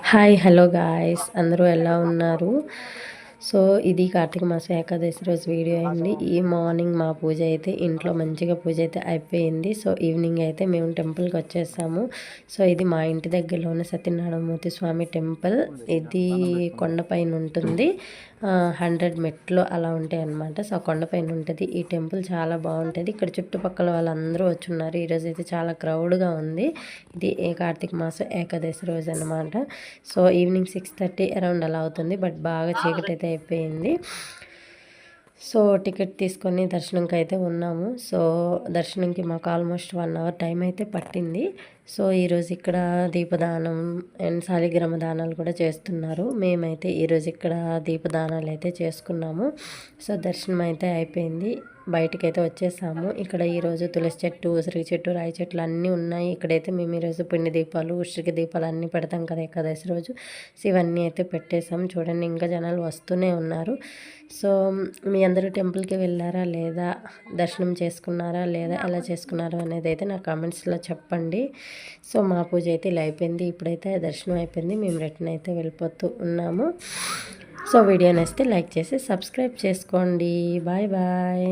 Hi hello guys అందరూ ఎలా ఉన్నారు? సో ఇది కార్తీక మాసం ఏకాదశి రోజు వీడియో అండి. ఈ మార్నింగ్ మా పూజ అయితే ఇంట్లో మంచిగా పూజ అయితే అయిపోయింది. సో ఈవినింగ్ అయితే మేము టెంపుల్కి వచ్చేసాము. సో ఇది మా ఇంటి దగ్గరలోనే సత్యనారాయణమూర్తి స్వామి టెంపుల్. ఇది కొండపైన ఉంటుంది. 100 మెట్లు అలా ఉంటాయి అన్నమాట. సో కొండపైన ఉంటుంది ఈ టెంపుల్. చాలా బాగుంటుంది. ఇక్కడ చుట్టుపక్కల వాళ్ళందరూ వచ్చున్నారు. ఈరోజు అయితే చాలా క్రౌడ్గా ఉంది. ఇది కార్తీక మాసం ఏకాదశి రోజు అనమాట. సో ఈవినింగ్ 6:30 అరౌండ్ అలా అవుతుంది. బట్ బాగా చీకటి అయితే అయిపోయింది. సో టికెట్ తీసుకొని దర్శనంకి అయితే ఉన్నాము. సో దర్శనంకి మాకు ఆల్మోస్ట్ 1 అవర్ టైం అయితే పట్టింది. సో ఈరోజు ఇక్కడ దీపదానం అండ్ శాలిగ్రామ దానాలు కూడా చేస్తున్నారు. మేమైతే ఈరోజు ఇక్కడ దీపదానాలు అయితే చేసుకున్నాము. సో దర్శనం అయితే అయిపోయింది. బయటకైతే వచ్చేసాము. ఇక్కడ ఈరోజు తులసి చెట్టు, ఉసిరి చెట్టు, రాయి చెట్లు అన్నీ ఉన్నాయి. ఇక్కడైతే మేము ఈరోజు పిండి దీపాలు, ఉసిరికి దీపాలు అన్నీ పెడతాం కదా ఏకాదశి రోజు. సో ఇవన్నీ అయితే పెట్టేసాం. చూడండి ఇంకా జనాలు వస్తూనే ఉన్నారు. సో మీ అందరూ టెంపుల్కి వెళ్ళారా లేదా, దర్శనం చేసుకున్నారా లేదా, ఎలా చేసుకున్నారో అనేది అయితే నా కామెంట్స్లో చెప్పండి. సో మా పూజ అయితే ఇలా అయిపోయింది. ఇప్పుడైతే దర్శనం అయిపోయింది. మేము రిటర్న్ అయితే వెళ్ళిపోతూ ఉన్నాము. సో వీడియో నచ్చితే లైక్ చేసి సబ్స్క్రైబ్ చేసుకోండి. Bye bye.